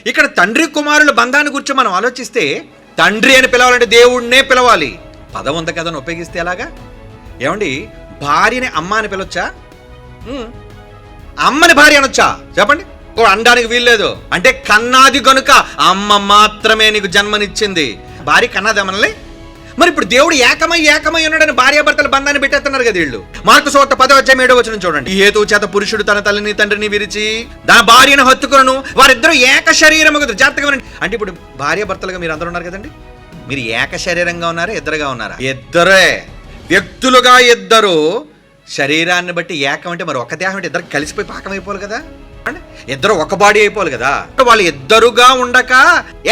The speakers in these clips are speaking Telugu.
ఇక్కడ తండ్రి కుమారుల బంధాన్ని గురించి మనం ఆలోచిస్తే తండ్రి అని పిలవాలంటే దేవుడినే పిలవాలి. పదం ఉంది కదా అని ఉపయోగిస్తే ఎలాగా? ఏమండి, భార్యని అమ్మ అని పిలవచ్చా? అమ్మని భార్య అనొచ్చా? చెప్పండి. అనడానికి వీల్లేదు. అంటే కన్నాది గనుక అమ్మ మాత్రమే నీకు జన్మనిచ్చింది. భార్య కన్నది మనల్ని. మరి ఇప్పుడు దేవుడు ఏకమై ఉన్నాడని భార్యాభర్తల బంధాన్ని పెట్టేస్తున్నారు కదా వీళ్ళు. మార్కు సువార్త 10:7 చూడండి. ఈ హేతువు చేత పురుషుడు తన తల్లిని తండ్రిని విరిచి తన భార్యను హత్తుకొనును, వారిద్దరూ ఏక శరీరము. జాగ్రత్తగా అంటే ఇప్పుడు భార్యాభర్తలుగా మీరు అందరూ ఉన్నారు కదండి. మీరు ఏక శరీరంగా ఉన్నారా, ఇద్దరుగా ఉన్నారా? ఇద్దరే వ్యక్తులుగా. ఇద్దరు శరీరాన్ని బట్టి ఏకం అంటే మరి ఒక దేహం అంటే ఇద్దరు కలిసిపోయి పాకం అయిపోవాలి కదా. ఇద్దరు ఒక బాడీ అయిపోవాలి కదా. వాళ్ళు ఇద్దరుగా ఉండక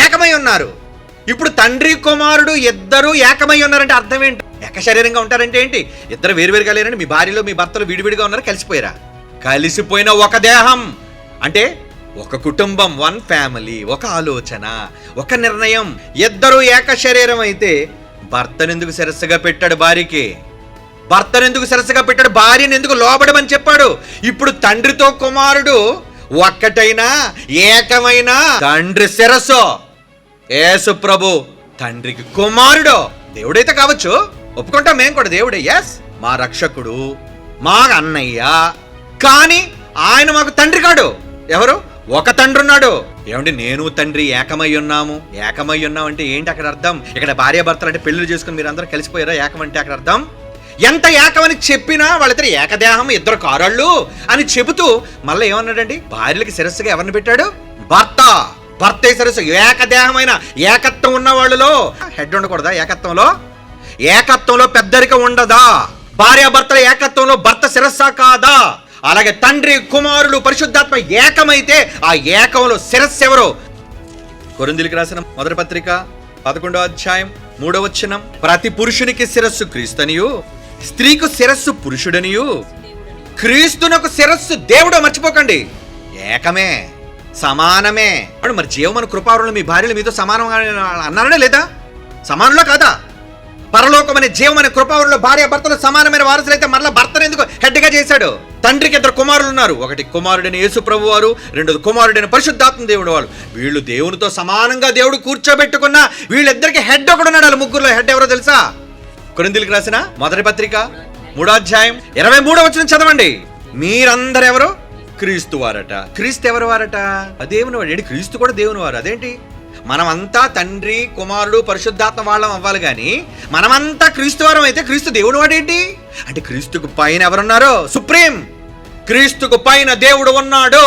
ఏకమై ఉన్నారు. ఇప్పుడు తండ్రి కుమారుడు ఇద్దరు ఏకమై ఉన్నారంటే అర్థం ఏంటి? ఏక శరీరంగా ఉంటారంటే ఏంటి? ఇద్దరు వేరువేరుగా లేరండి. మీ భార్యలో మీ భర్తలు విడివిడిగా ఉన్నారు, కలిసిపోయారా? కలిసిపోయిన ఒక దేహం అంటే ఒక కుటుంబం, వన్ ఫ్యామిలీ, ఒక ఆలోచన, ఒక నిర్ణయం. ఇద్దరు ఏక శరీరం అయితే భర్తనెందుకు శిరస్సుగా పెట్టాడు భార్యకి? భర్తనెందుకు శిరస్సుగా పెట్టాడు? భార్యను ఎందుకు లోబడమని చెప్పాడు? ఇప్పుడు తండ్రితో కుమారుడు ఒక్కటైనా ఏకమైన తండ్రి శిరస్సు యేసు ప్రభు, తండ్రికి కుమారుడు. దేవుడైతే కావచ్చు, ఒప్పుకుంటాం మేము కూడా, దేవుడే, ఎస్, మా రక్షకుడు, మా అన్నయ్య. కానీ ఆయన మాకు తండ్రి కాడు. ఎవరు? ఒక తండ్రి ఉన్నాడు. ఏమంటే నేను తండ్రి ఏకమై ఉన్నాము. ఏకమై ఉన్నాం అంటే ఏంటి అక్కడ అర్థం? ఇక్కడ భార్యాభర్తలు అంటే పెళ్లి చేసుకుని మీరు అందరూ కలిసిపోయారా? ఏకం అంటే అక్కడ అర్థం ఎంత ఏకమని చెప్పినా వాళ్ళిద్దరు ఏకదేహం, ఇద్దరు కారాళ్ళు అని చెబుతూ మళ్ళీ ఏమన్నాడండి? భార్యలకి శిరస్సుగా ఎవరిని పెట్టాడు? భర్త. భర్త శిరస్సు. ఏకదేహమైన ఏకత్వం ఉన్న వాళ్ళలో హెడ్ ఉండకూడదా? ఏకత్వంలో పెద్దరికం ఉండదా? భార్యాభర్తల ఏకత్వంలో భర్త శిరస్సా కాదా? అలాగే తండ్రి కుమారులు పరిశుద్ధాత్మ ఏకమైతే ఆ ఏకంలో శిరస్సు ఎవరు? కొరింథీయులకు రాసిన మొదటి పత్రిక 11:3 ప్రతి పురుషునికి శిరస్సు క్రీస్తునియు, స్త్రీకు శిరస్సు పురుషుడనియు, క్రీస్తునకు శిరస్సు దేవుడు. మర్చిపోకండి, ఏకమే, సమానమే. మరి జీవమన కృపావరంలో మీ భార్యలు మీతో సమానం అన్నారనే లేదా? సమానంలో కాదా? పరలోకమనే జీవమనే కృపావరంలో భార్య భర్తలు సమానమైన వారసులైతే మరలా భర్తను ఎందుకు హెడ్గా చేశాడు? తండ్రికి ఇద్దరు కుమారులు ఉన్నారు. ఒకటి కుమారుడైన యేసు ప్రభు వారు, రెండోది కుమారుడైన పరిశుద్ధాత్మ దేవుడు వారు. వీళ్ళు దేవునితో సమానంగా దేవుడు కూర్చోబెట్టుకున్న వీళ్ళిద్దరికి హెడ్ ఒకడున్నాడు. వాళ్ళ ముగ్గురులో హెడ్ ఎవరో తెలుసా? కొరింథీయులకు రాసిన మొదటి పత్రిక 3:23 చదవండి. మీరందరూ ఎవరు? క్రీస్తు వారట. క్రీస్తు ఎవరు వారట? దేవుని వాడు. క్రీస్తు కూడా దేవుని వారు. అదేంటి? మనమంతా తండ్రి కుమారుడు పరిశుద్ధాత్మ వాళ్ళం అవ్వాలి, కానీ మనమంతా క్రీస్తు వారం అయితే క్రీస్తు దేవుడు వాడేంటి? అంటే క్రీస్తుకు పైన ఎవరున్నారు? సుప్రీం. క్రీస్తుకు పైన దేవుడు ఉన్నాడు.